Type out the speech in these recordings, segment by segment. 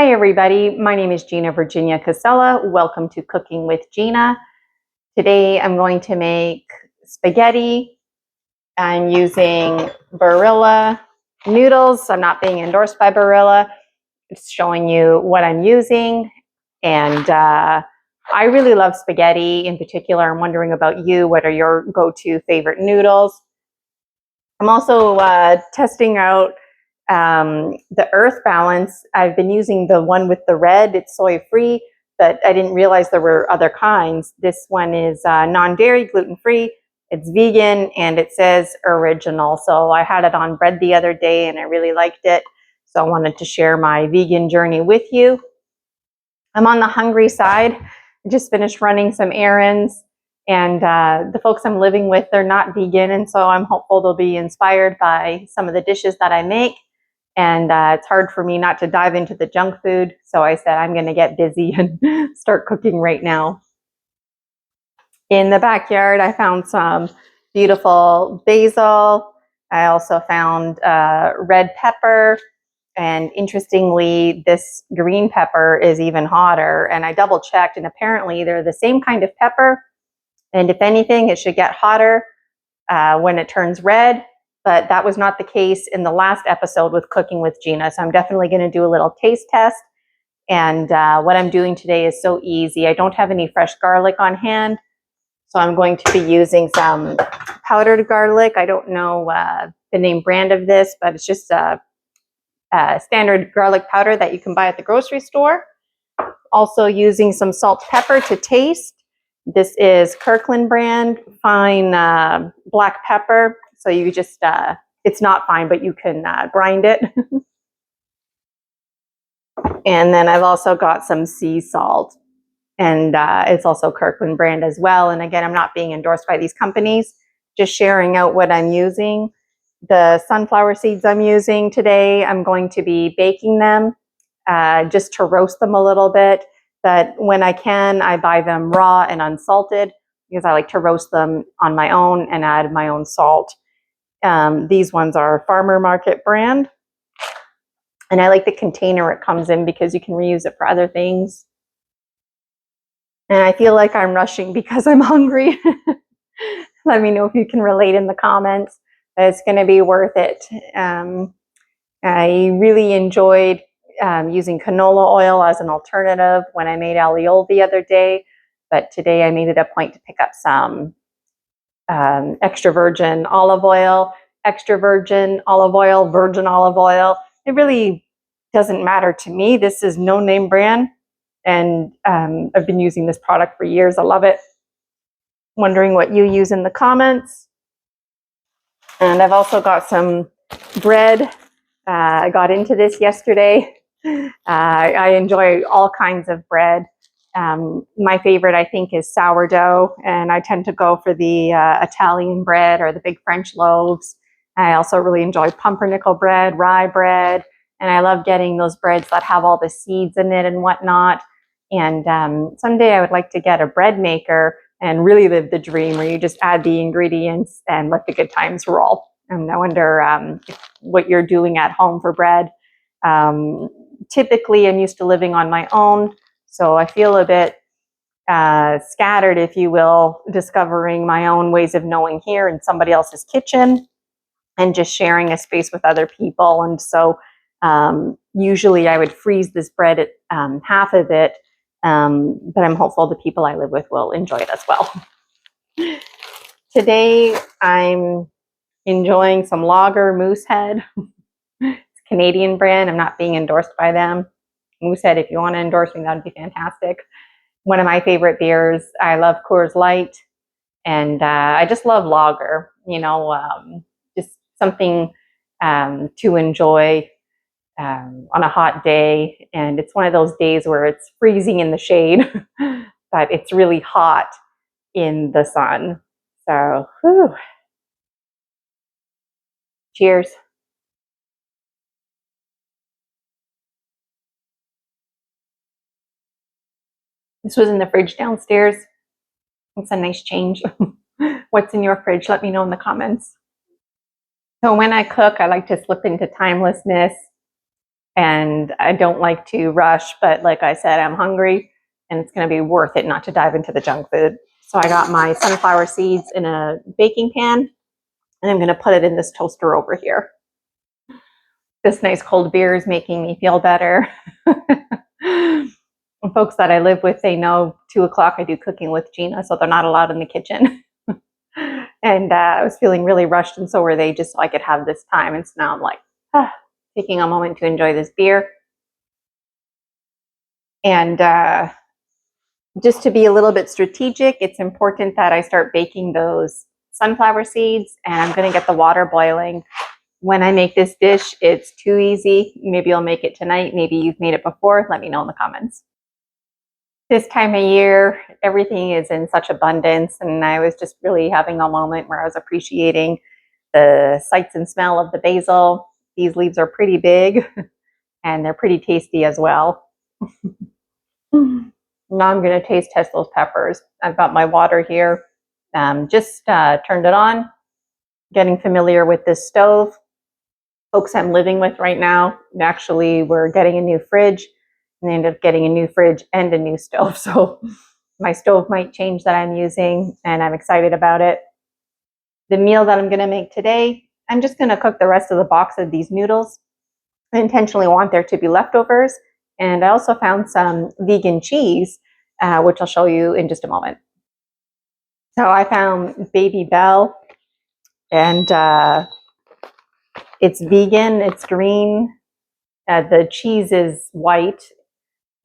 Hi everybody, my name is Gina Virginia Casella. Welcome to Cooking with Gina. Today I'm going to make spaghetti. I'm using Barilla noodles. I'm not being endorsed by Barilla. It's showing you what I'm using. And I really love spaghetti in particular. I'm wondering about you. What are your go-to favorite noodles? I'm also testing out the Earth Balance. I've been using the one with the red. It's soy-free, but I didn't realize there were other kinds. This one is non-dairy, gluten-free. It's vegan, and it says original. So I had it on bread the other day, and I really liked it. So I wanted to share my vegan journey with you. I'm on the hungry side. I just finished running some errands, and the folks I'm living with, they're not vegan, and so I'm hopeful they'll be inspired by some of the dishes that I make. And it's hard for me not to dive into the junk food, so I said I'm going to get busy and start cooking right now. In the backyard, I found some beautiful basil. I also found red pepper. And interestingly, this green pepper is even hotter. And I double checked, and apparently they're the same kind of pepper. And if anything, it should get hotter when it turns red. But that was not the case in the last episode with Cooking with Gina. So I'm definitely going to do a little taste test. And what I'm doing today is so easy. I don't have any fresh garlic on hand. So I'm going to be using some powdered garlic. I don't know the name brand of this, but it's just standard garlic powder that you can buy at the grocery store. Also using some salt, pepper to taste. This is Kirkland brand fine black pepper. So you just, it's not fine, but you can grind it. And then I've also got some sea salt, and it's also Kirkland brand as well. And again, I'm not being endorsed by these companies, just sharing out what I'm using. The sunflower seeds I'm using today, I'm going to be baking them just to roast them a little bit. But when I can, I buy them raw and unsalted because I like to roast them on my own and add my own salt. These ones are Farmer Market brand. And I like the container it comes in because you can reuse it for other things. And I feel like I'm rushing because I'm hungry. Let me know if you can relate in the comments. It's going to be worth it. I really enjoyed using canola oil as an alternative when I made alioli the other day, but today I made it a point to pick up some extra virgin olive oil, virgin olive oil. It really doesn't matter to me. This is no name brand, and I've been using this product for years. I love it. Wondering what you use in the comments. And I've also got some bread. I got into this yesterday. I enjoy all kinds of bread. My favorite, I think, is sourdough, and I tend to go for the Italian bread or the big French loaves. I also really enjoy pumpernickel bread, rye bread, and I love getting those breads that have all the seeds in it and whatnot. And someday I would like to get a bread maker and really live the dream where you just add the ingredients and let the good times roll. And I wonder what you're doing at home for bread. Typically, I'm used to living on my own, so I feel a bit scattered, if you will, discovering my own ways of knowing here in somebody else's kitchen and just sharing a space with other people. And so usually I would freeze this bread at half of it, but I'm hopeful the people I live with will enjoy it as well. Today, I'm enjoying some Lager Moosehead. It's a Canadian brand. I'm not being endorsed by them. Moosehead, if you want to endorse me, that'd be fantastic. One of my favorite beers. I love Coors Light, and I just love lager. You know, just something to enjoy on a hot day. And it's one of those days where it's freezing in the shade, but it's really hot in the sun. So, whew. Cheers. This was in the fridge downstairs. It's a nice change. What's in your fridge? Let me know in the comments. So when I cook, I like to slip into timelessness. and I don't like to rush, but like I said, I'm hungry and it's going to be worth it not to dive into the junk food. So I got my sunflower seeds in a baking pan, and I'm going to put it in this toaster over here. This nice cold beer is making me feel better. Folks that I live with, they know 2 o'clock I do cooking with Gina, so they're not allowed in the kitchen. And I was feeling really rushed, and so were they, just so I could have this time. And so now I'm like, taking a moment to enjoy this beer. And just to be a little bit strategic, it's important that I start baking those sunflower seeds, and I'm going to get the water boiling. When I make this dish, it's too easy. Maybe I'll make it tonight. Maybe you've made it before. Let me know in the comments. This time of year, everything is in such abundance, and I was just really having a moment where I was appreciating the sights and smell of the basil. These leaves are pretty big, and they're pretty tasty as well. Now I'm going to taste test those peppers. I've got my water here. Just turned it on, getting familiar with this stove. Folks I'm living with right now, actually, we're getting a new fridge, and they ended up getting a new fridge and a new stove. So my stove might change that I'm using, and I'm excited about it. The meal that I'm going to make today, I'm just going to cook the rest of the box of these noodles. I intentionally want there to be leftovers, and I also found some vegan cheese, which I'll show you in just a moment. So I found Baby Bell, and it's vegan, it's green, the cheese is white,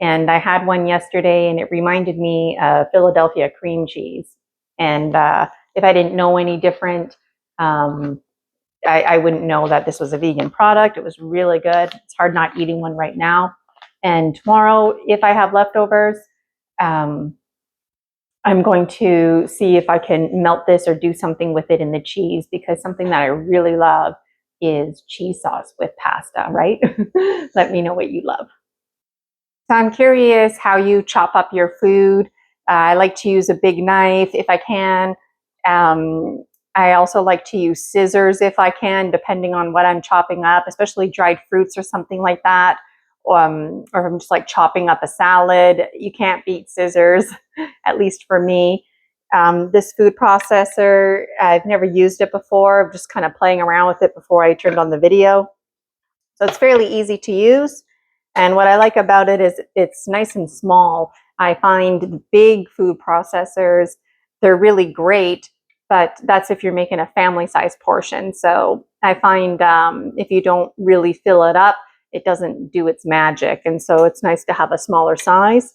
and I had one yesterday, and it reminded me of Philadelphia cream cheese. And if I didn't know any different, I wouldn't know that this was a vegan product. It was really good. It's hard not eating one right now. And tomorrow, if I have leftovers, I'm going to see if I can melt this or do something with it in the cheese, because something that I really love is cheese sauce with pasta, right? Let me know what you love. So I'm curious how you chop up your food. I like to use a big knife if I can. I also like to use scissors if I can, depending on what I'm chopping up, especially dried fruits or something like that. Or if I'm just like chopping up a salad, you can't beat scissors, at least for me. This food processor, I've never used it before. I'm just kind of playing around with it before I turned on the video. So it's fairly easy to use. And what I like about it is it's nice and small. I find big food processors, they're really great, but that's if you're making a family size portion. So I find if you don't really fill it up, it doesn't do its magic. And so it's nice to have a smaller size.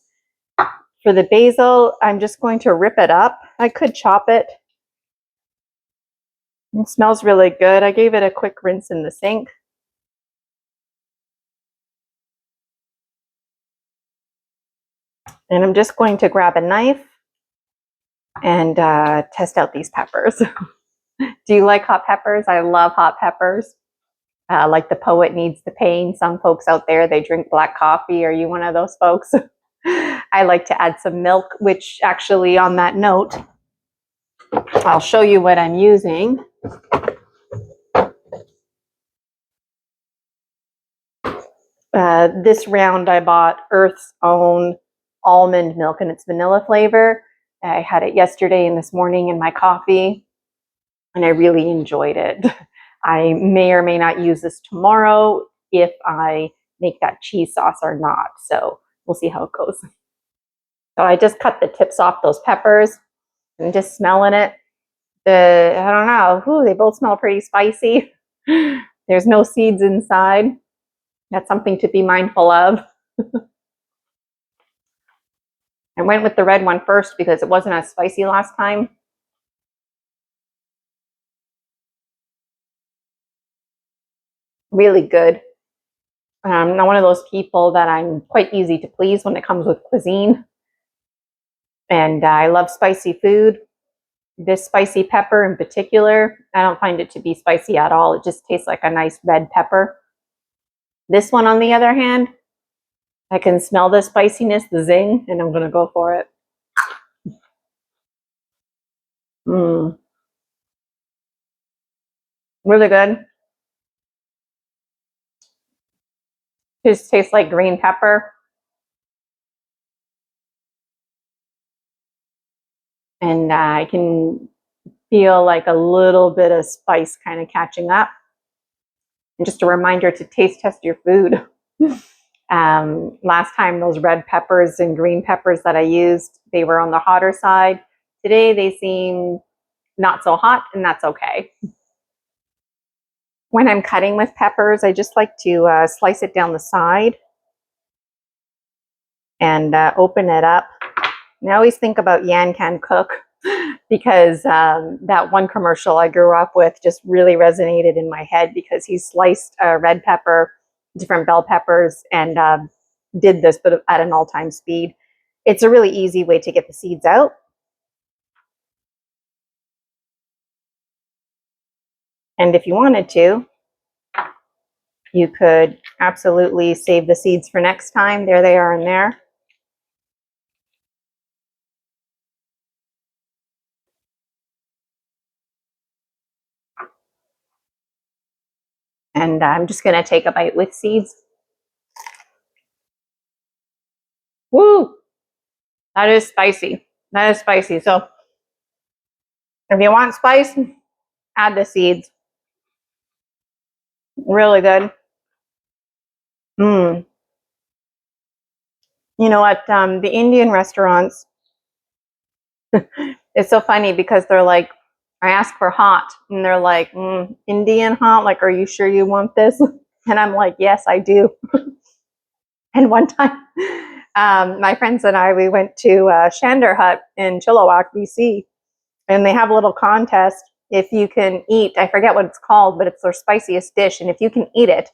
For the basil, I'm just going to rip it up. I could chop it. It smells really good. I gave it a quick rinse in the sink. And I'm just going to grab a knife and test out these peppers. Do you like hot peppers? I love hot peppers. Like the poet needs the pain. Some folks out there, they drink black coffee. Are you one of those folks? I like to add some milk, which actually, on that note, I'll show you what I'm using. This round I bought Earth's Own almond milk, and it's vanilla flavor. I had it yesterday and this morning in my coffee, and I really enjoyed it. I may or may not use this tomorrow if I make that cheese sauce or not. So we'll see how it goes. So I just cut the tips off those peppers and just smelling it. I don't know, they both smell pretty spicy. There's no seeds inside. That's something to be mindful of. I went with the red one first because it wasn't as spicy last time. Really good. I'm not one of those people that I'm quite easy to please when it comes with cuisine. And I love spicy food. This spicy pepper in particular, I don't find it to be spicy at all. It just tastes like a nice red pepper. This one, on the other hand, I can smell the spiciness, the zing, and I'm going to go for it. Really good. Just tastes like green pepper. And I can feel like a little bit of spice kind of catching up. And just a reminder to taste test your food. Last time, those red peppers and green peppers that I used, they were on the hotter side. Today, they seem not so hot, and that's okay. When I'm cutting with peppers, I just like to slice it down the side and open it up. And I always think about Yan Can Cook because that one commercial I grew up with just really resonated in my head because he sliced red pepper, different bell peppers, and did this but at an all-time speed. It's a really easy way to get the seeds out. And if you wanted to, you could absolutely save the seeds for next time. There they are in there. And I'm just going to take a bite with seeds. Woo! That is spicy. That is spicy. So if you want spice, add the seeds. Really good. You know what? The Indian restaurants, it's so funny because they're like, I ask for hot, and they're like, Indian hot? Like, are you sure you want this? And I'm like, yes, I do. And one time, my friends and I, we went to Shander Hut in Chilliwack, BC, and they have a little contest. If you can eat, I forget what it's called, but it's their spiciest dish. And if you can eat it,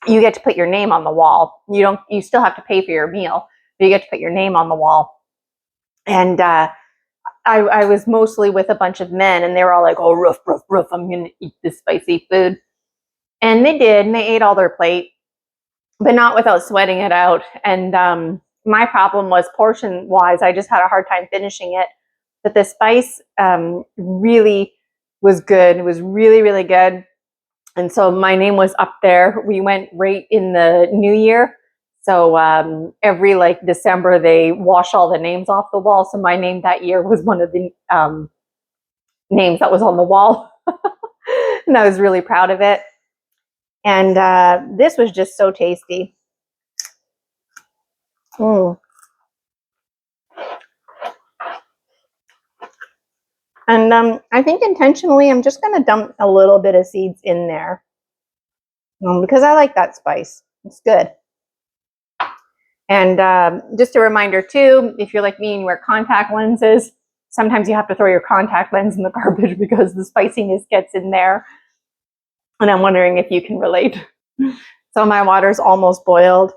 you get to put your name on the wall. You still have to pay for your meal, but you get to put your name on the wall. And I was mostly with a bunch of men, and they were all like, oh, roof, I'm going to eat this spicy food. And they did, and they ate all their plate, but not without sweating it out. And my problem was portion-wise, I just had a hard time finishing it. But the spice really was good. It was really, really good. And so my name was up there. We went right in the new year. So every like December, they wash all the names off the wall. So my name that year was one of the names that was on the wall. And I was really proud of it. And this was just so tasty. And I think intentionally, I'm just going to dump a little bit of seeds in there because I like that spice. It's good. And just a reminder too, if you're like me and you wear contact lenses, sometimes you have to throw your contact lens in the garbage because the spiciness gets in there. And I'm wondering if you can relate. So my water's almost boiled.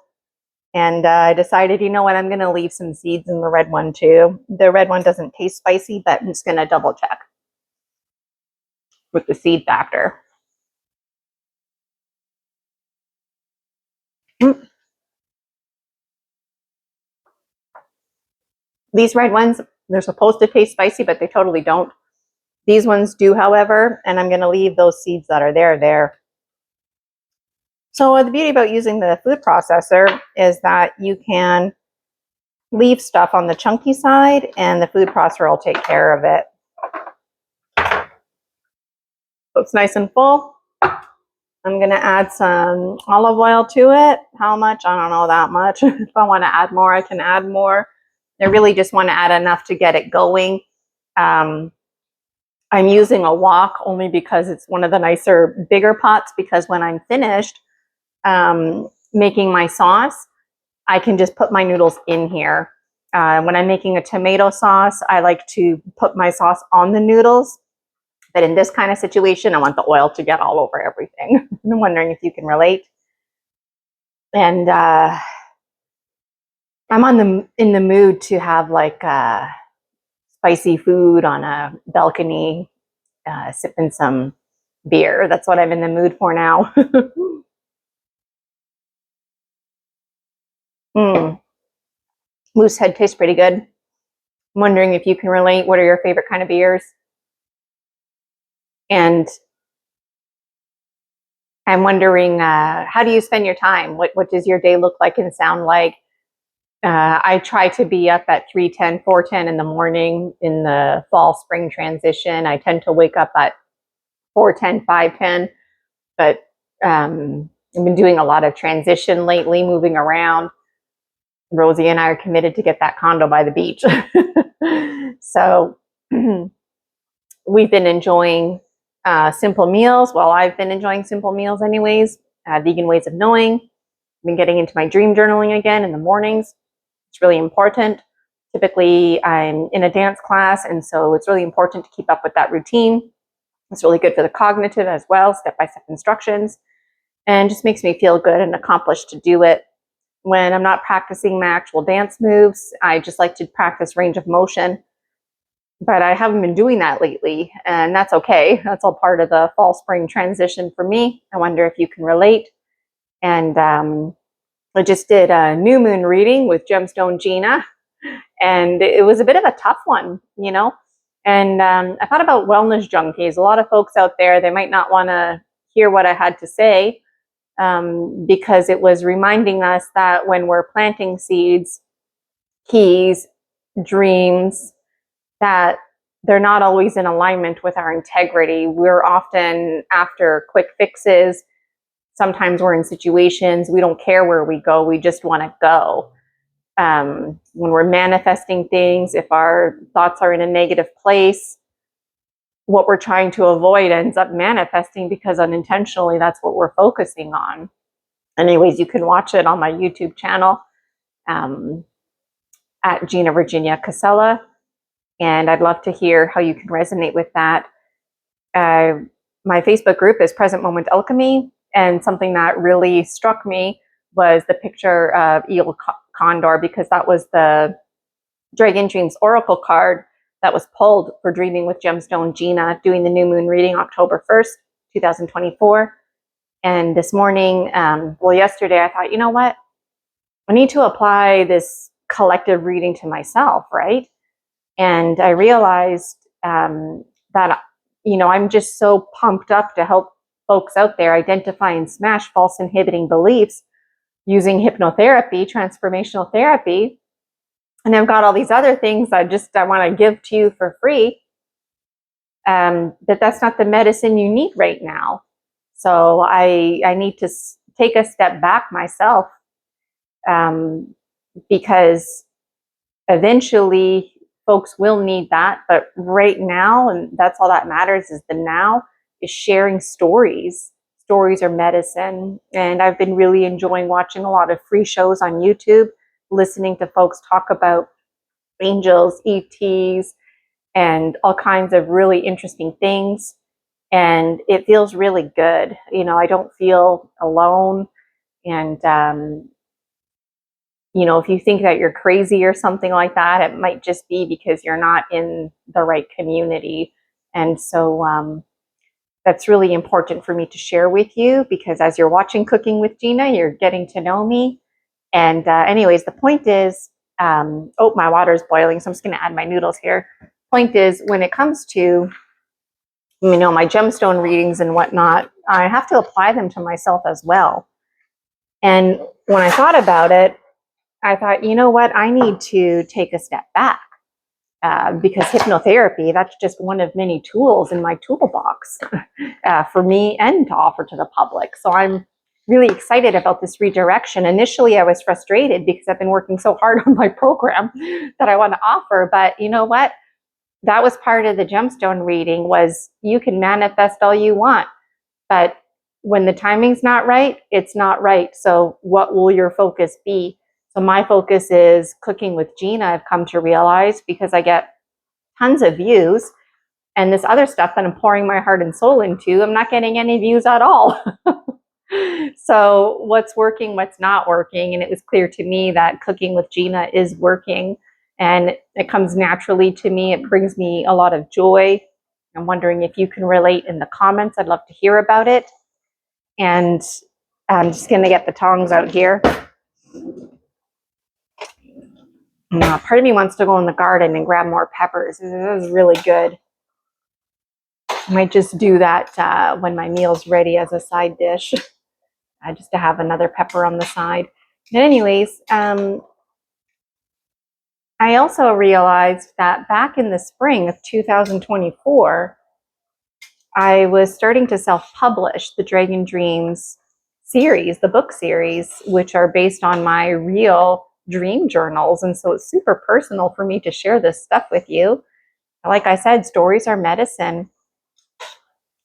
And I decided, you know what, I'm going to leave some seeds in the red one too. The red one doesn't taste spicy, but I'm just going to double check with the seed factor. These red ones, they're supposed to taste spicy, but they totally don't. These ones do, however, and I'm going to leave those seeds that are there. So the beauty about using the food processor is that you can leave stuff on the chunky side and the food processor will take care of it. So it's nice and full. I'm going to add some olive oil to it. How much? I don't know that much. If I want to add more, I can add more. I really just want to add enough to get it going. I'm using a wok only because it's one of the nicer, bigger pots, because when I'm finished making my sauce, I can just put my noodles in here. When I'm making a tomato sauce, I like to put my sauce on the noodles. But in this kind of situation, I want the oil to get all over everything. I'm wondering if you can relate. And I'm in the mood to have like spicy food on a balcony, sipping some beer. That's what I'm in the mood for now. Moosehead tastes pretty good. I'm wondering if you can relate. What are your favorite kind of beers? And I'm wondering, how do you spend your time? What does your day look like and sound like? I try to be up at 3:10, 4:10 in the morning in the fall spring transition. I tend to wake up at 4:10, 5:10, but I've been doing a lot of transition lately, moving around. Rosie and I are committed to get that condo by the beach. So we've been enjoying simple meals. Well, I've been enjoying simple meals anyways, vegan ways of knowing. I've been getting into my dream journaling again in the mornings. It's really important. Typically, I'm in a dance class, and so it's really important to keep up with that routine. It's really good for the cognitive as well, step-by-step instructions, and just makes me feel good and accomplished to do it. When I'm not practicing my actual dance moves, I just like to practice range of motion. But I haven't been doing that lately, and that's okay. That's all part of the fall spring transition for me. I wonder if you can relate. And I just did a new moon reading with Gemstone Gina, and it was a bit of a tough one, you know. And I thought about wellness junkies. A lot of folks out there, they might not want to hear what I had to say, because it was reminding us that when we're planting seeds, keys, dreams, that they're not always in alignment with our integrity. We're often after quick fixes. Sometimes we're in situations we don't care where we go, we just want to go. When we're manifesting things, if our thoughts are in a negative place, what we're trying to avoid ends up manifesting because unintentionally that's what we're focusing on. Anyways, you can watch it on my YouTube channel at Gina Virginia Casella, and I'd love to hear how you can resonate with that. My Facebook group is Present Moment Alchemy, and something that really struck me was the picture of Eel Condor, because that was the Dragon Dreams Oracle card that was pulled for Dreaming with Gemstone Gina, doing the new moon reading October 1st, 2024. And this morning, yesterday, I thought, you know what? I need to apply this collective reading to myself, right? And I realized that, I'm just so pumped up to help folks out there identify and smash false inhibiting beliefs using hypnotherapy, transformational therapy. And I've got all these other things I want to give to you for free. But that's not the medicine you need right now. So I need to take a step back myself, because eventually folks will need that. But right now, and that's all that matters, is the now, is sharing stories. Stories are medicine. And I've been really enjoying watching a lot of free shows on YouTube, listening to folks talk about angels, ETs, and all kinds of really interesting things. And it feels really good. I don't feel alone. And, if you think that you're crazy or something like that, it might just be because you're not in the right community. And so that's really important for me to share with you, because as you're watching Cooking with Gina, you're getting to know me. And anyways, the point is, my water's boiling, so I'm just going to add my noodles here. Point is, when it comes to, my gemstone readings and whatnot, I have to apply them to myself as well. And when I thought about it, I thought, you know what, I need to take a step back, because hypnotherapy, that's just one of many tools in my toolbox for me and to offer to the public. So I'm really excited about this redirection. Initially, I was frustrated because I've been working so hard on my program that I want to offer. But you know what? That was part of the gemstone reading, was you can manifest all you want, but when the timing's not right, it's not right. So what will your focus be? So my focus is Cooking with Gina, I've come to realize, because I get tons of views, and this other stuff that I'm pouring my heart and soul into, I'm not getting any views at all. So what's working, what's not working? And it was clear to me that Cooking with Gina is working, and it comes naturally to me. It brings me a lot of joy. I'm wondering if you can relate in the comments. I'd love to hear about it. And I'm just going to get the tongs out here. Part of me wants to go in the garden and grab more peppers. This is really good. I might just do that when my meal's ready as a side dish, just to have another pepper on the side. But anyways, I also realized that back in the spring of 2024, I was starting to self-publish the Dragon Dreams series, the book series, which are based on my real dream journals. And so it's super personal for me to share this stuff with you. Like I said, stories are medicine.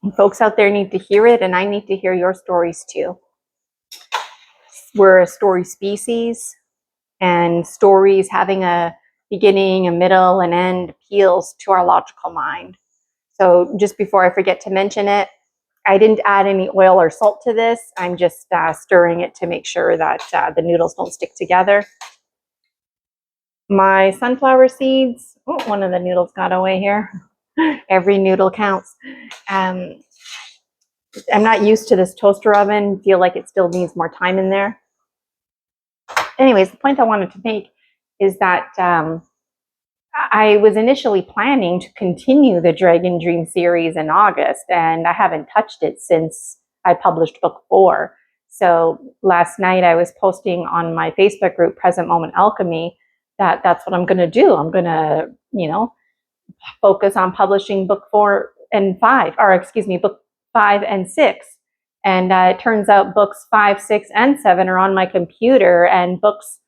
And folks out there need to hear it, and I need to hear your stories too. We're a story species, and stories having a beginning, a middle, and end appeals to our logical mind. So just before I forget to mention it, I didn't add any oil or salt to this. I'm just stirring it to make sure that the noodles don't stick together. My sunflower seeds, oh, one of the noodles got away here. Every noodle counts. I'm not used to this toaster oven, feel like it still needs more time in there. Anyways, the point I wanted to make is that I was initially planning to continue the Dragon Dream series in August, and I haven't touched it since I published book 4. So last night I was posting on my Facebook group, Present Moment Alchemy, that that's what I'm going to do. I'm going to, focus on publishing book 4 and 5, or excuse me, book 5 and 6. And it turns out books 5, 6, and 7 are on my computer, and books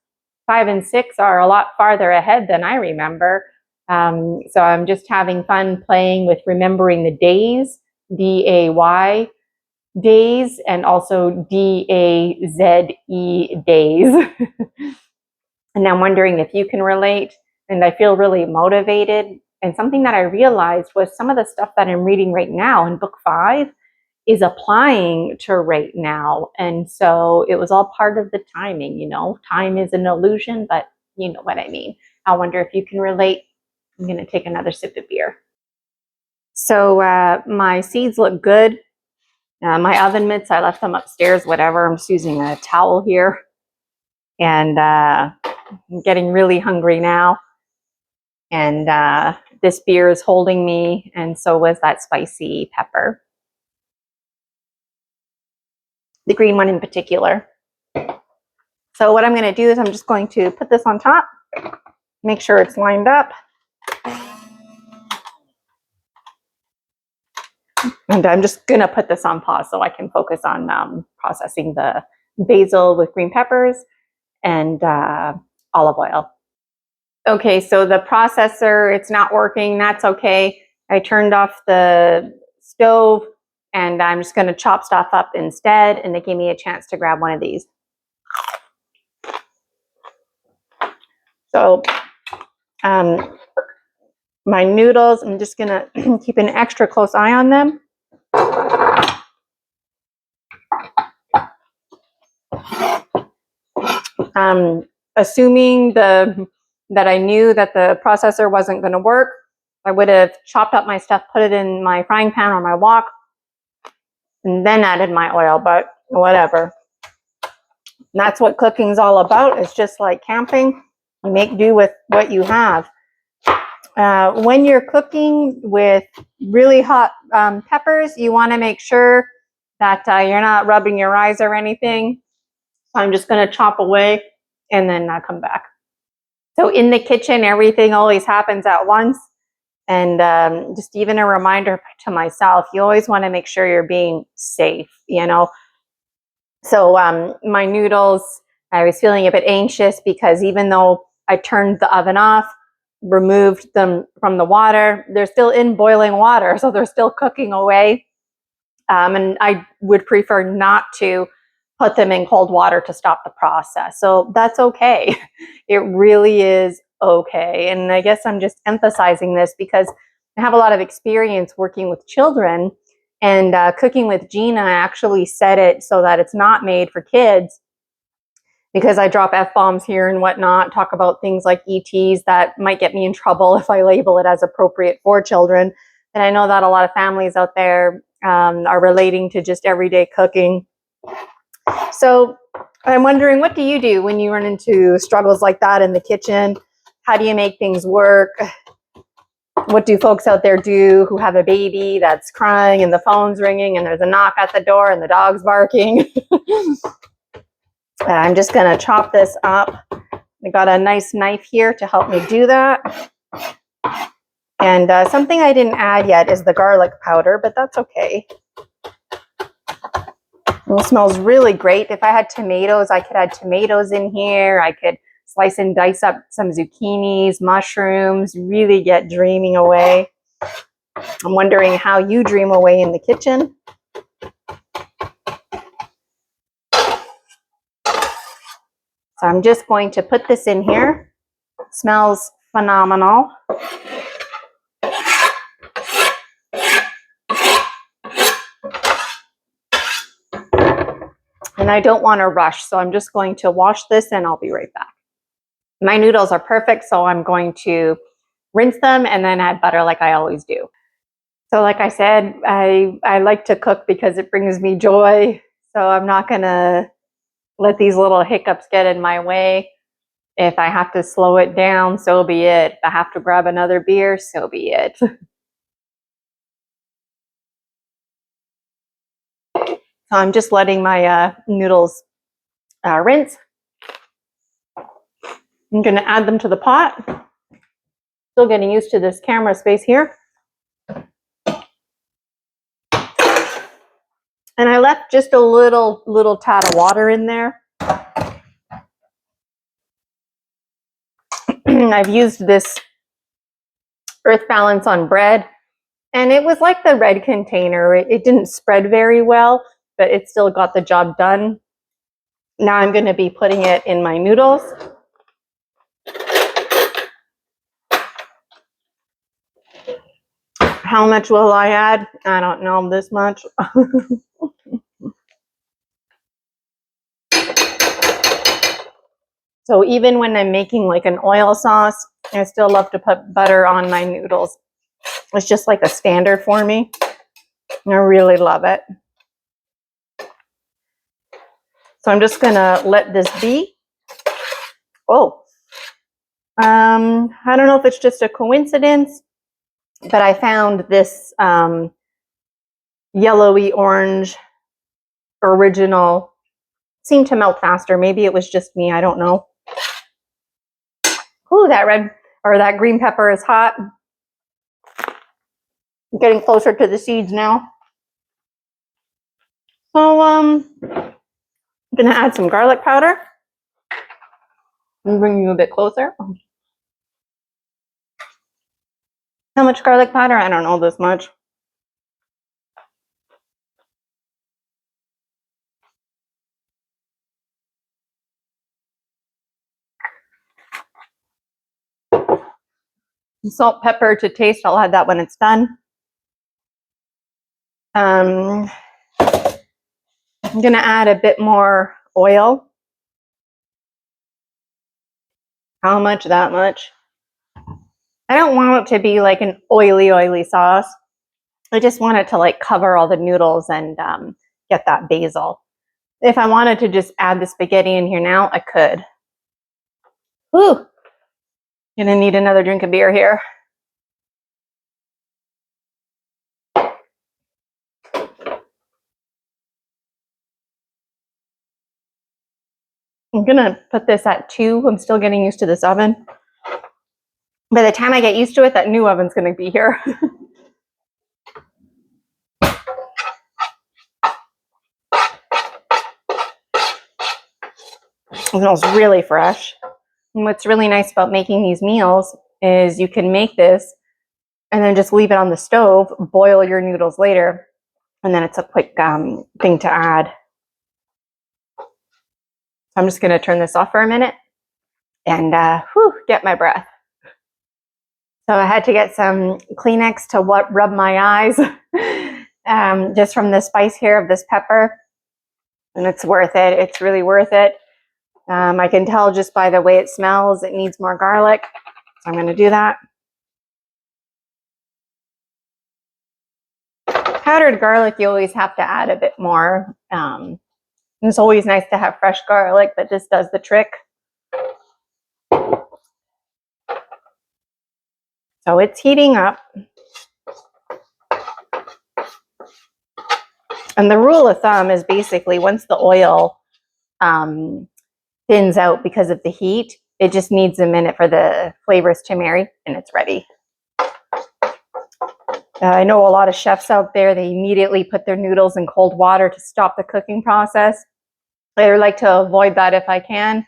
5 and 6 are a lot farther ahead than I remember. So I'm just having fun playing with remembering the days, D-A-Y, days, and also D-A-Z-E, days. And I'm wondering if you can relate, and I feel really motivated. And something that I realized was some of the stuff that I'm reading right now in book 5 is applying to right now. And so it was all part of the timing, time is an illusion, but you know what I mean. I wonder if you can relate. I'm going to take another sip of beer. So my seeds look good. My oven mitts, I left them upstairs, whatever. I'm just using a towel here. And I'm getting really hungry now. And this beer is holding me, and so was that spicy pepper. The green one in particular. So what I'm going to do is I'm just going to put this on top, make sure it's lined up. And I'm just going to put this on pause so I can focus on processing the basil with green peppers and olive oil. Okay, so the processor, it's not working. That's okay. I turned off the stove, and I'm just going to chop stuff up instead, and it gave me a chance to grab one of these. So my noodles, I'm just going to keep an extra close eye on them. Assuming that I knew that the processor wasn't going to work, I would have chopped up my stuff, put it in my frying pan or my wok, and then added my oil, but whatever. And that's what cooking's all about. It's just like camping. You make do with what you have. When you're cooking with really hot peppers, you want to make sure that you're not rubbing your eyes or anything. So I'm just going to chop away and then come back. So in the kitchen, everything always happens at once. And just even a reminder to myself, you always want to make sure you're being safe, So my noodles, I was feeling a bit anxious because even though I turned the oven off, removed them from the water, they're still in boiling water, so they're still cooking away. And I would prefer not to put them in cold water to stop the process. So that's okay. It really is okay. And I guess I'm just emphasizing this because I have a lot of experience working with children, and cooking with Gina actually set it so that it's not made for kids, because I drop F-bombs here and whatnot, talk about things like ETs that might get me in trouble if I label it as appropriate for children. And I know that a lot of families out there are relating to just everyday cooking. So I'm wondering, what do you do when you run into struggles like that in the kitchen? How do you make things work? What do folks out there do who have a baby that's crying and the phone's ringing and there's a knock at the door and the dog's barking? I'm just going to chop this up. I got a nice knife here to help me do that. And something I didn't add yet is the garlic powder, but that's okay. It smells really great. If I had tomatoes, I could add tomatoes in here. I could slice and dice up some zucchinis, mushrooms, really get dreaming away. I'm wondering how you dream away in the kitchen. So I'm just going to put this in here. It smells phenomenal. And I don't want to rush, so I'm just going to wash this and I'll be right back. My noodles are perfect, so I'm going to rinse them and then add butter like I always do. So like I said, I like to cook because it brings me joy. So I'm not going to let these little hiccups get in my way. If I have to slow it down, so be it. If I have to grab another beer, so be it. So I'm just letting my noodles rinse. I'm going to add them to the pot. Still getting used to this camera space here. And I left just a little tad of water in there. I've used this Earth Balance on bread, and it was like the red container. It didn't spread very well, but it still got the job done. Now I'm going to be putting it in my noodles. How much will I add? I don't know, this much. So even when I'm making like an oil sauce, I still love to put butter on my noodles. It's just like a standard for me. I really love it. So I'm just gonna let this be. Oh, I don't know if it's just a coincidence, but I found this yellowy orange original seemed to melt faster. Maybe it was just me, I don't know. Ooh, that green pepper is hot. I'm getting closer to the seeds now. So I'm gonna add some garlic powder. I'm bringing you a bit closer. How much garlic powder? I don't know, this much. Salt, pepper to taste. I'll add that when it's done. I'm gonna add a bit more oil. How much? That much. I don't want it to be like an oily sauce. I just want it to like cover all the noodles and get that basil. If I wanted to just add the spaghetti in here now, I could. Ooh, gonna need another drink of beer here. I'm gonna put this at 2. I'm still getting used to this oven. By the time I get used to it, that new oven's gonna be here. It smells really fresh. And what's really nice about making these meals is you can make this and then just leave it on the stove, boil your noodles later, and then it's a quick thing to add. I'm just gonna turn this off for a minute and get my breath. So I had to get some Kleenex to rub my eyes just from the spice here of this pepper. And it's worth it. It's really worth it. I can tell just by the way it smells, it needs more garlic. So I'm going to do that. Powdered garlic, you always have to add a bit more. It's always nice to have fresh garlic that just does the trick. So it's heating up. And the rule of thumb is basically once the oil thins out because of the heat, it just needs a minute for the flavors to marry and it's ready. I know a lot of chefs out there, they immediately put their noodles in cold water to stop the cooking process. I like to avoid that if I can.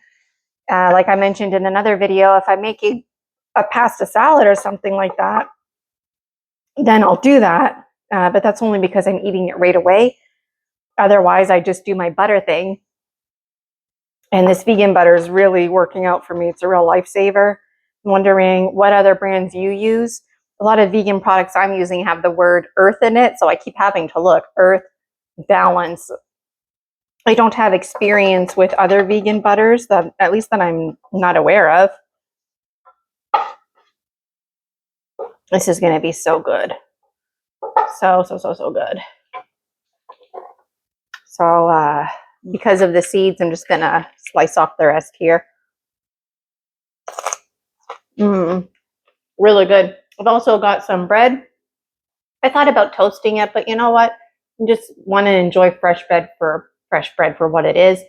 Like I mentioned in another video, if I'm making a pasta salad or something like that, then I'll do that. But that's only because I'm eating it right away. Otherwise, I just do my butter thing. And this vegan butter is really working out for me. It's a real lifesaver. I'm wondering what other brands you use. A lot of vegan products I'm using have the word earth in it, so I keep having to look. Earth, balance. I don't have experience with other vegan butters, that at least that I'm not aware of. This is going to be so good. So good. So because of the seeds, I'm just going to slice off the rest here. Really good. I've also got some bread. I thought about toasting it, but you know what? I just want to enjoy fresh bread for what it is.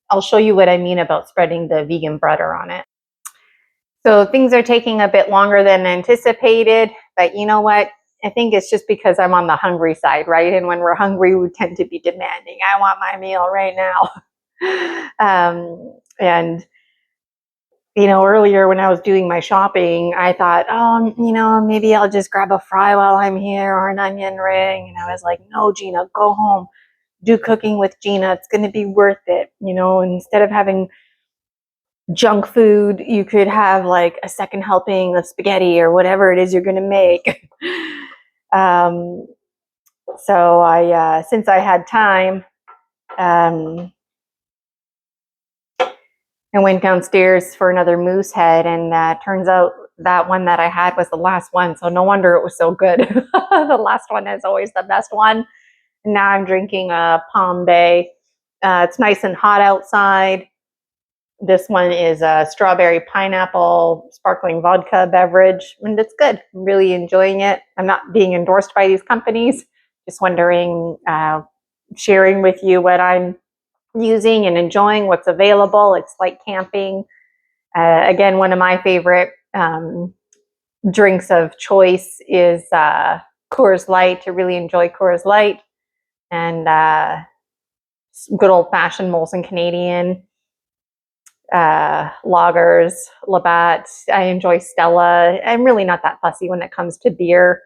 I'll show you what I mean about spreading the vegan butter on it. So things are taking a bit longer than anticipated, but you know what? I think it's just because I'm on the hungry side, right? And when we're hungry, we tend to be demanding. I want my meal right now. And you know, earlier when I was doing my shopping, I thought, oh, you know, maybe I'll just grab a fry while I'm here or an onion ring. And I was like, no, Gina, go home. Do cooking with Gina. It's going to be worth it. You know, instead of having junk food, you could have like a second helping of spaghetti or whatever it is you're going to make. So I, since I had time, I went downstairs for another moose head, and turns out that one that I had was the last one. So no wonder it was so good. The last one is always the best one. And now I'm drinking a Palm Bay. It's nice and hot outside. This one is a strawberry pineapple sparkling vodka beverage, and it's good. I'm really enjoying it. I'm not being endorsed by these companies. Just wondering, sharing with you what I'm using and enjoying, what's available. It's like camping. Again, one of my favorite drinks of choice is Coors Light. I really enjoy Coors Light and good old-fashioned Molson Canadian lagers, Labatt. I enjoy Stella. I'm really not that fussy when it comes to beer,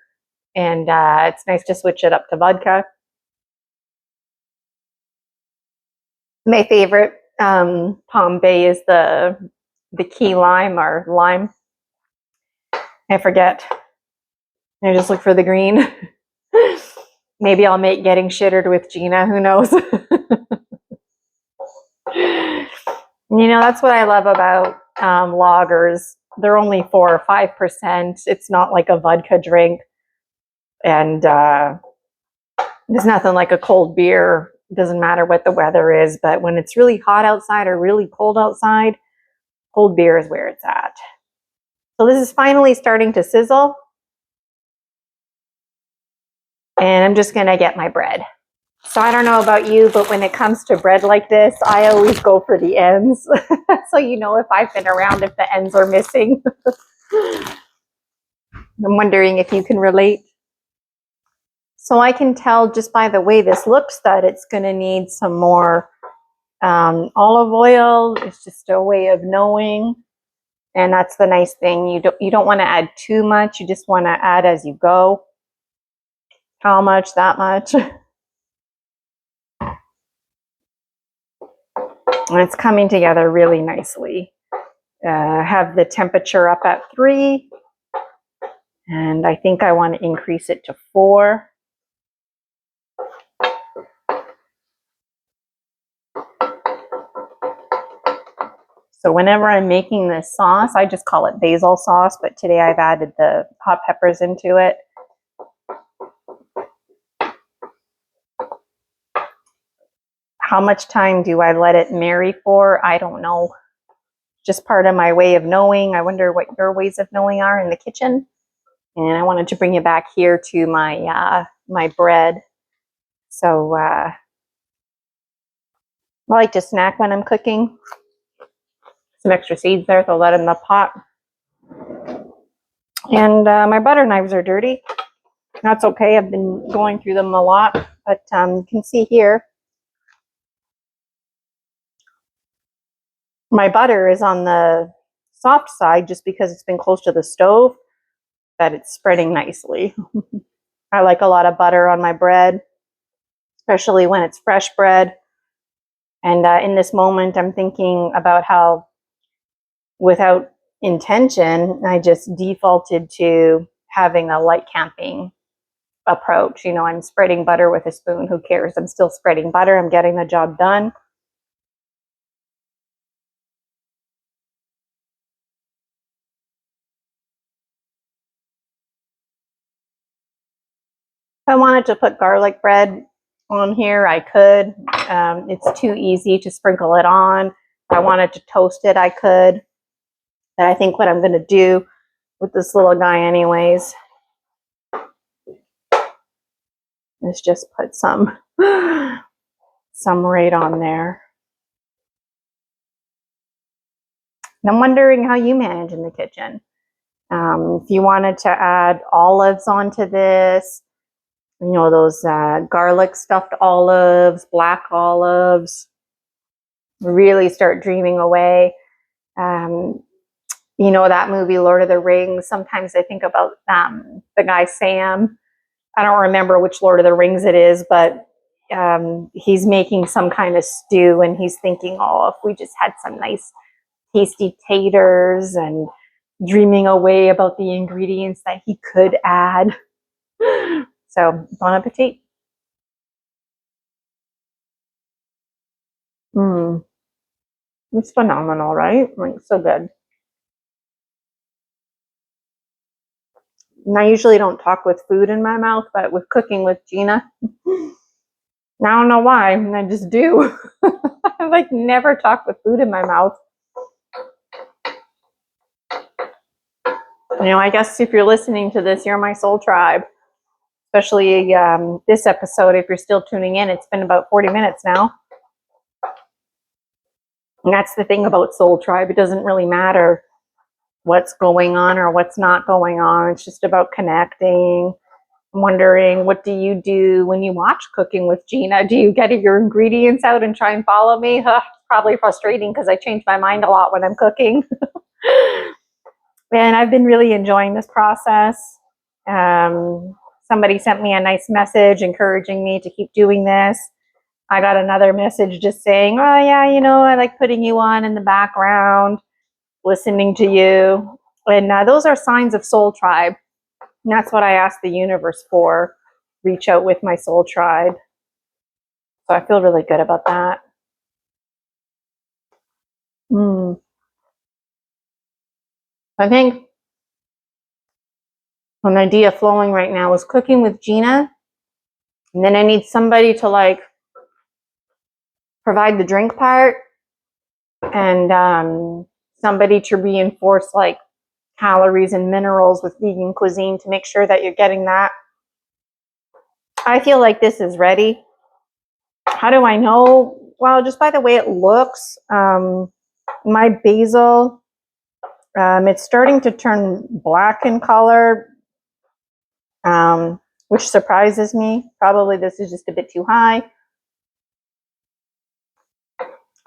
and it's nice to switch it up to vodka. My favorite Palm Bay is the key lime or lime. I forget. I just look for the green. Maybe I'll make getting shittered with Gina. Who knows? You know, that's what I love about lagers. They're only 4 or 5%. It's not like a vodka drink. And there's nothing like a cold beer. It doesn't matter what the weather is. But when it's really hot outside or really cold outside, cold beer is where it's at. So this is finally starting to sizzle. And I'm just going to get my bread. So I don't know about you, but when it comes to bread like this, I always go for the ends. So you know if I've been around, if the ends are missing. I'm wondering if you can relate. So I can tell just by the way this looks that it's going to need some more olive oil. It's just a way of knowing. And that's the nice thing. You don't want to add too much. You just want to add as you go. How much? That much. And it's coming together really nicely. Have the temperature up at 3. And I think I want to increase it to 4. So whenever I'm making this sauce, I just call it basil sauce, but today I've added the hot peppers into it. How much time do I let it marry for? I don't know. Just part of my way of knowing. I wonder what your ways of knowing are in the kitchen. And I wanted to bring you back here to my my bread. So I like to snack when I'm cooking. Some extra seeds there, so I'll let in the pot. And my butter knives are dirty. That's okay. I've been going through them a lot, but you can see here my butter is on the soft side just because it's been close to the stove, that it's spreading nicely. I like a lot of butter on my bread, especially when it's fresh bread. And in this moment, I'm thinking about how, without intention, I just defaulted to having a light camping approach. You know, I'm spreading butter with a spoon. Who cares? I'm still spreading butter. I'm getting the job done. If I wanted to put garlic bread on here, I could. It's too easy to sprinkle it on. If I wanted to toast it, I could. But I think what I'm going to do with this little guy anyways is just put some right on there. And I'm wondering how you manage in the kitchen. If you wanted to add olives onto this, you know, those garlic stuffed olives, black olives, really start dreaming away. You know, that movie, Lord of the Rings, sometimes I think about the guy Sam. I don't remember which Lord of the Rings it is, but he's making some kind of stew and he's thinking, oh, if we just had some nice tasty taters, and dreaming away about the ingredients that he could add. So, bon appetit. Mm, it's phenomenal, right? Like, so good. And I usually don't talk with food in my mouth, but with cooking with Gina, I don't know why, I just do. I like never talk with food in my mouth. You know, I guess if you're listening to this, you're my soul tribe. Especially this episode, if you're still tuning in, it's been about 40 minutes now. And that's the thing about Soul Tribe. It doesn't really matter what's going on or what's not going on. It's just about connecting. I'm wondering, what do you do when you watch Cooking with Gina? Do you get your ingredients out and try and follow me? It's probably frustrating because I change my mind a lot when I'm cooking. And I've been really enjoying this process. Somebody sent me a nice message encouraging me to keep doing this. I got another message just saying, oh yeah, you know, I like putting you on in the background, listening to you. And those are signs of Soul Tribe. And that's what I asked the universe for. Reach out with my Soul Tribe. So I feel really good about that. I think an idea flowing right now is cooking with Gina. And then I need somebody to like provide the drink part, and somebody to reinforce like calories and minerals with vegan cuisine to make sure that you're getting that. I feel like this is ready. How do I know? Well, just by the way it looks. My basil, it's starting to turn black in color, which surprises me. Probably this is just a bit too high.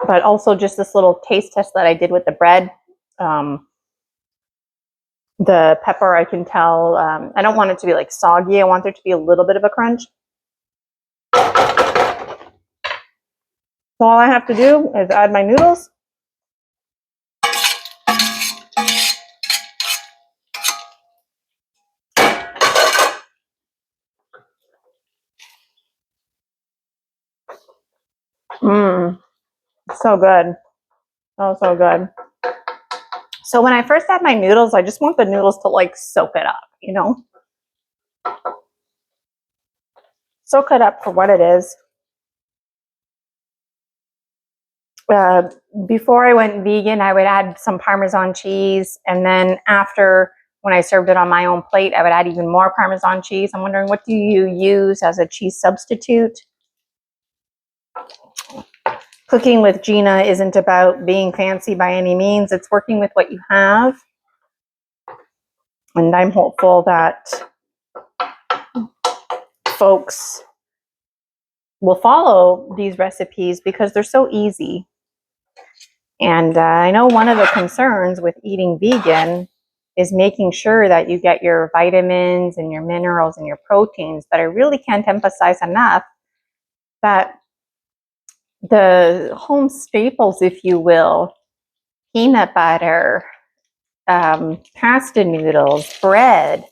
But also just this little taste test that I did with the bread. The pepper, I can tell, I don't want it to be like soggy. I want there to be a little bit of a crunch. So all I have to do is add my noodles. Mmm, so good. Oh, so good. So when I first add my noodles, I just want the noodles to like soak it up, you know? Soak it up for what it is. Before I went vegan, I would add some Parmesan cheese. And then after when I served it on my own plate, I would add even more Parmesan cheese. I'm wondering, what do you use as a cheese substitute? Cooking with Gina isn't about being fancy by any means. It's working with what you have. And I'm hopeful that folks will follow these recipes because they're so easy. And I know one of the concerns with eating vegan is making sure that you get your vitamins and your minerals and your proteins, but I really can't emphasize enough that the home staples, if you will, peanut butter, pasta noodles, bread,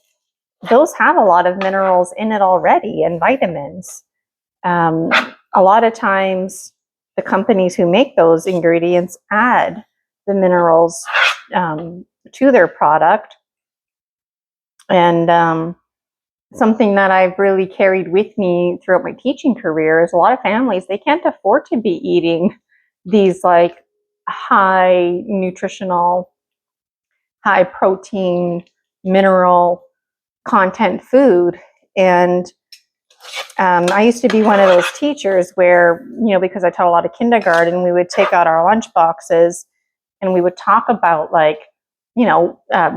those have a lot of minerals in it already and vitamins. A lot of times, the companies who make those ingredients add the minerals to their product. And something that I've really carried with me throughout my teaching career is a lot of families, they can't afford to be eating these like high nutritional, high protein, mineral content food. And I used to be one of those teachers where, because I taught a lot of kindergarten, we would take out our lunch boxes and we would talk about like,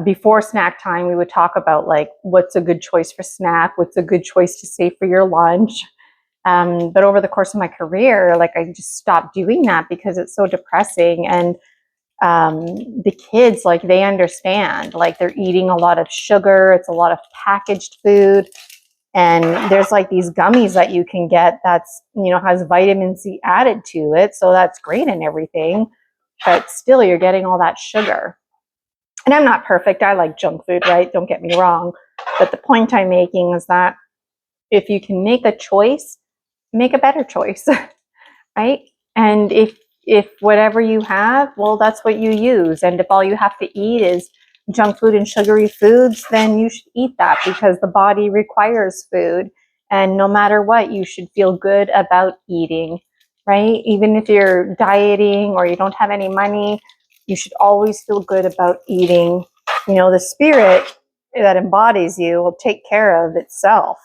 before snack time, we would talk about like, what's a good choice for snack? What's a good choice to save for your lunch? But over the course of my career, like I just stopped doing that because it's so depressing. And the kids, like they understand, like they're eating a lot of sugar. It's a lot of packaged food. And there's like these gummies that you can get that's, has vitamin C added to it. So that's great and everything. But still, you're getting all that sugar. And I'm not perfect. I like junk food, right? Don't get me wrong. But the point I'm making is that if you can make a choice, make a better choice, right? And if whatever you have, well, that's what you use. And if all you have to eat is junk food and sugary foods, then you should eat that because the body requires food. And no matter what, you should feel good about eating, right? Even if you're dieting or you don't have any money, you should always feel good about eating. The spirit that embodies you will take care of itself.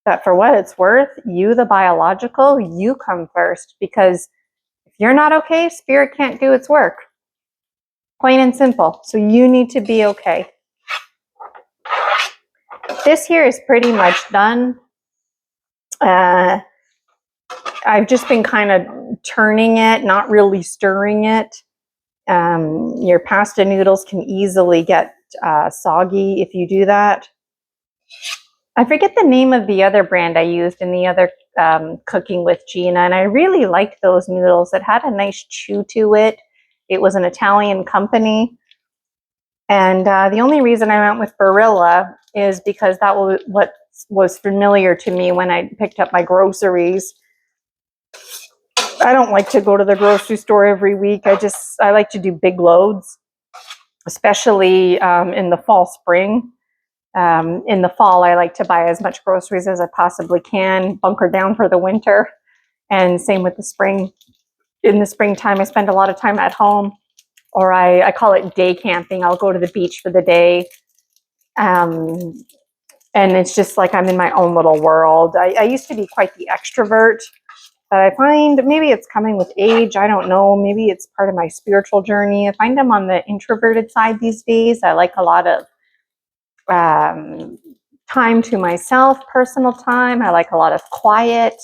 But for what it's worth, you, the biological, you come first, because if you're not okay, spirit can't do its work. Plain and simple. So you need to be okay. This here is pretty much done. I've just been kind of turning it, not really stirring it. Your pasta noodles can easily get soggy if you do that. I forget the name of the other brand I used in the other Cooking with Gina, and I really liked those noodles. It had a nice chew to it. It was an Italian company. And the only reason I went with Barilla is because that was what was familiar to me when I picked up my groceries. I don't like to go to the grocery store every week. I like to do big loads, especially in the fall, spring. In the fall, I like to buy as much groceries as I possibly can, bunker down for the winter. And same with the spring. In the springtime, I spend a lot of time at home, or I call it day camping. I'll go to the beach for the day. And it's just like I'm in my own little world. I used to be quite the extrovert, but I find maybe it's coming with age. I don't know. Maybe it's part of my spiritual journey. I find I'm on the introverted side these days. I like a lot of time to myself, personal time. I like a lot of quiet.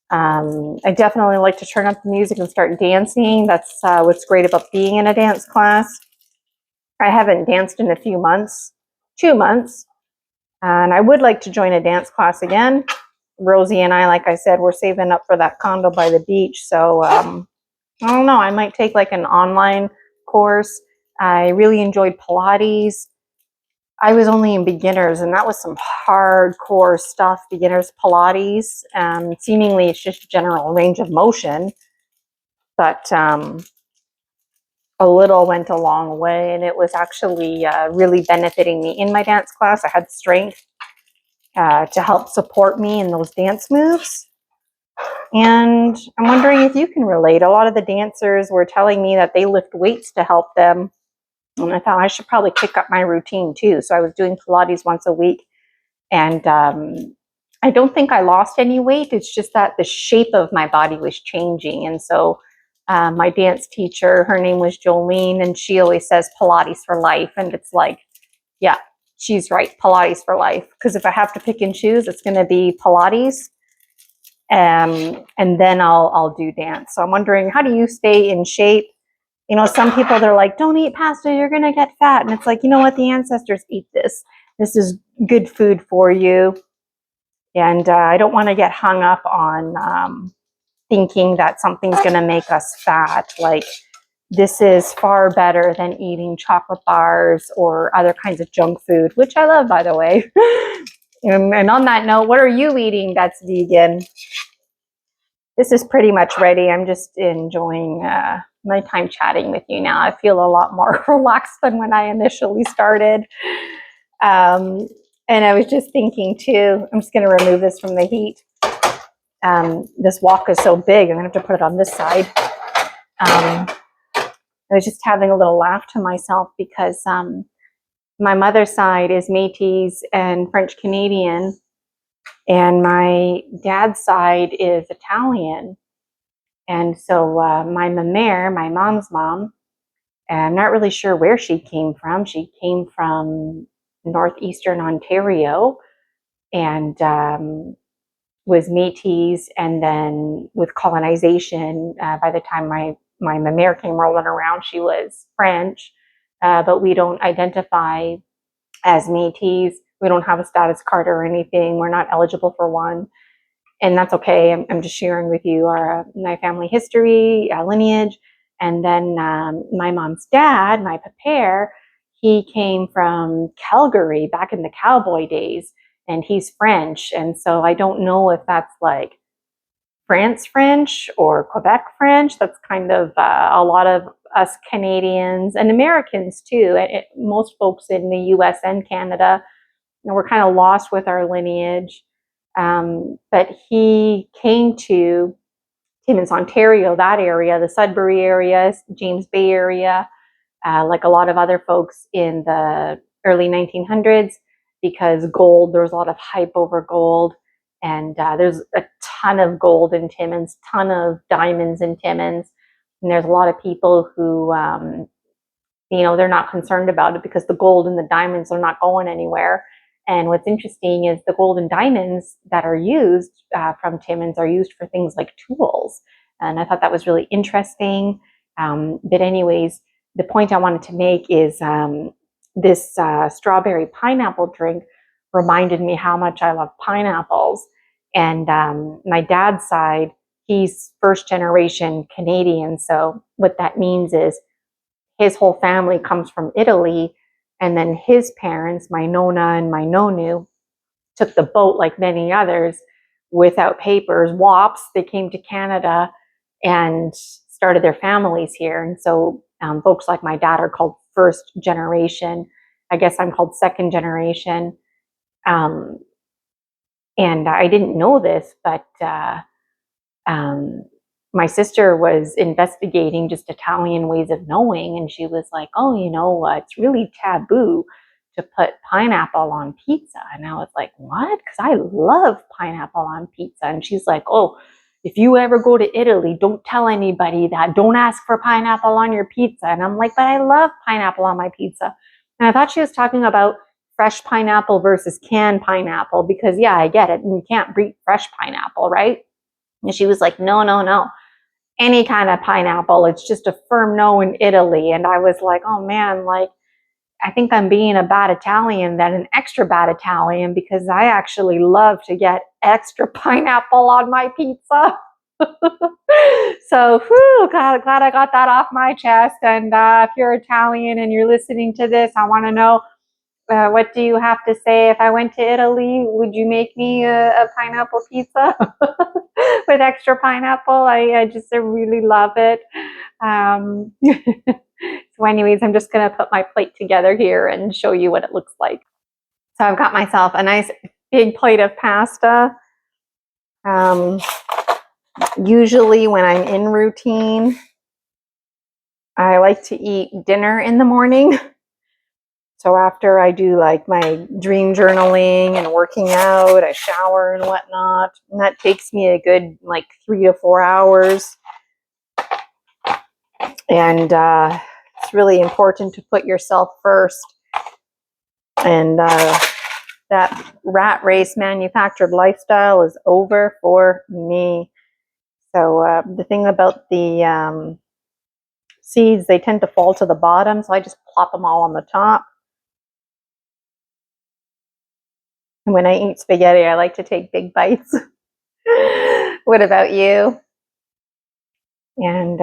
I definitely like to turn up the music and start dancing. That's what's great about being in a dance class. I haven't danced in a few months, 2 months, and I would like to join a dance class again. Rosie and I, like I said, we're saving up for that condo by the beach. So I don't know, I might take like an online course. I really enjoyed Pilates. I was only in beginners, and that was some hardcore stuff, beginners Pilates. Seemingly it's just general range of motion, but a little went a long way, and it was actually really benefiting me in my dance class. I had strength to help support me in those dance moves. And I'm wondering if you can relate. A lot of the dancers were telling me that they lift weights to help them And I thought I should probably pick up my routine too. So I was doing Pilates once a week, and I don't think I lost any weight. It's just that the shape of my body was changing. And so my dance teacher, her name was Jolene, and she always says Pilates for life. And it's like, yeah, she's right, Pilates for life. Because if I have to pick and choose, it's going to be Pilates, and then I'll do dance. So I'm wondering, how do you stay in shape? You know, some people, they're like, don't eat pasta, you're going to get fat. And it's like, you know what? The ancestors eat this. This is good food for you. And I don't want to get hung up on thinking that something's going to make us fat. Like, this is far better than eating chocolate bars or other kinds of junk food, which I love, by the way. And on that note, what are you eating that's vegan? This is pretty much ready. I'm just enjoying my time chatting with you now. I feel a lot more relaxed than when I initially started. And I was just thinking too, I'm just going to remove this from the heat. This wok is so big, I'm going to have to put it on this side. I was just having a little laugh to myself because my mother's side is Métis and French Canadian, and my dad's side is Italian. And so my mamère, my mom's mom, I'm not really sure where she came from. She came from northeastern Ontario, and was Métis. And then with colonization, by the time my mamère came rolling around, she was French. But we don't identify as Métis. We don't have a status card or anything. We're not eligible for one. And that's okay. I'm just sharing with you my family history, lineage. And then my mom's dad, my papa, he came from Calgary back in the cowboy days, and he's French. And so I don't know if that's like France French or Quebec French. That's kind of a lot of us Canadians and Americans too. Most folks in the US and Canada, we're kind of lost with our lineage. But he came to Timmins, Ontario, that area, the Sudbury area, James Bay area, like a lot of other folks in the early 1900s, because gold, there was a lot of hype over gold. And there's a ton of gold in Timmins, ton of diamonds in Timmins. And there's a lot of people who, they're not concerned about it because the gold and the diamonds are not going anywhere. And what's interesting is the gold and diamonds that are used from Timmins are used for things like tools. And I thought that was really interesting. But anyways, the point I wanted to make is this strawberry pineapple drink reminded me how much I love pineapples. And my dad's side, he's first generation Canadian. So what that means is his whole family comes from Italy. And then his parents, my Nona and my Nonu, took the boat like many others without papers, WAPs. They came to Canada and started their families here. And so folks like my dad are called first generation. I guess I'm called second generation. And I didn't know this, but my sister was investigating just Italian ways of knowing, and she was like, oh, it's really taboo to put pineapple on pizza. And I was like, what? Because I love pineapple on pizza. And she's like, oh, if you ever go to Italy, don't tell anybody that. Don't ask for pineapple on your pizza. And I'm like, but I love pineapple on my pizza. And I thought she was talking about fresh pineapple versus canned pineapple, because yeah, I get it. And you can't beat fresh pineapple, right? And she was like, no, no, no. Any kind of pineapple. It's just a firm no in Italy. And I was like, oh man, like, I think I'm being a bad Italian, then an extra bad Italian, because I actually love to get extra pineapple on my pizza. So, glad I got that off my chest. And if you're Italian and you're listening to this, I want to know, what do you have to say? If I went to Italy, would you make me a pineapple pizza with extra pineapple? I really love it. So anyways, I'm just going to put my plate together here and show you what it looks like. So I've got myself a nice big plate of pasta. Usually when I'm in routine, I like to eat dinner in the morning. So after I do like my dream journaling and working out, I shower and whatnot. And that takes me a good like 3 to 4 hours. And it's really important to put yourself first. And that rat race manufactured lifestyle is over for me. So the thing about the seeds, they tend to fall to the bottom. So I just plop them all on the top. And when I eat spaghetti, I like to take big bites. What about you? And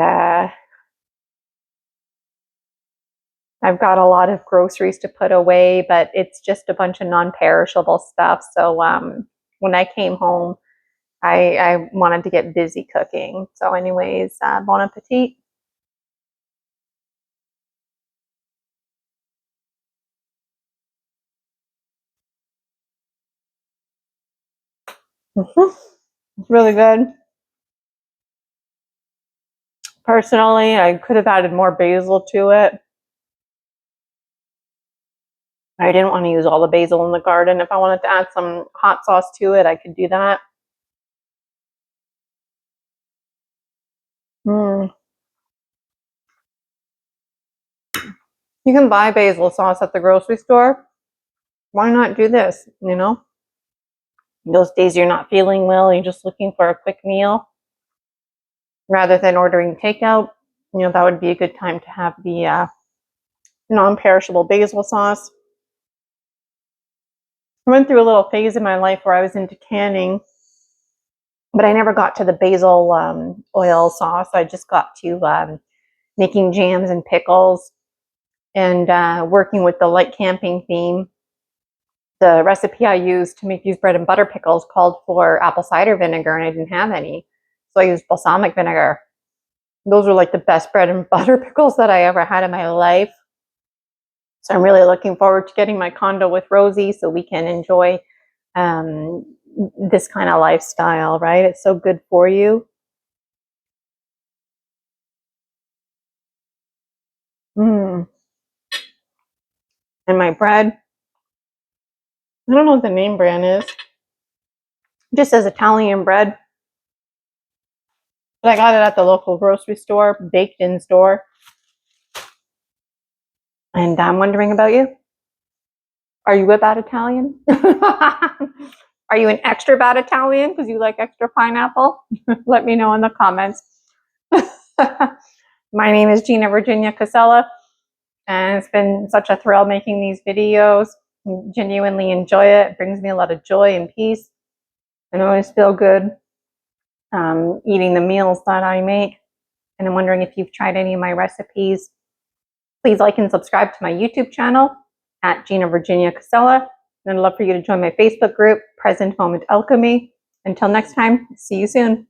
I've got a lot of groceries to put away, but it's just a bunch of non-perishable stuff. So when I came home, I wanted to get busy cooking. So anyways, bon appetit. It's really good. Personally, I could have added more basil to it. I didn't want to use all the basil in the garden. If I wanted to add some hot sauce to it, I could do that. Mm. You can buy basil sauce at the grocery store. Why not do this, you know? Those days you're not feeling well, you're just looking for a quick meal. Rather than ordering takeout, that would be a good time to have the non-perishable basil sauce. I went through a little phase in my life where I was into canning, but I never got to the basil oil sauce. I just got to making jams and pickles and working with the light camping theme. The recipe I used to make these bread and butter pickles called for apple cider vinegar, and I didn't have any. So I used balsamic vinegar. Those were like the best bread and butter pickles that I ever had in my life. So I'm really looking forward to getting my condo with Rosie so we can enjoy this kind of lifestyle, right? It's so good for you. Mm. And my bread, I don't know what the name brand is. It just says Italian bread. But I got it at the local grocery store, baked in store. And I'm wondering about you. Are you a bad Italian? Are you an extra bad Italian because you like extra pineapple? Let me know in the comments. My name is Gina Virginia Casella, and it's been such a thrill making these videos. I genuinely enjoy it. It brings me a lot of joy and peace. And I always feel good eating the meals that I make. And I'm wondering if you've tried any of my recipes. Please like and subscribe to my YouTube channel at Gina Virginia Casella. And I'd love for you to join my Facebook group, Present Moment Alchemy. Until next time, see you soon.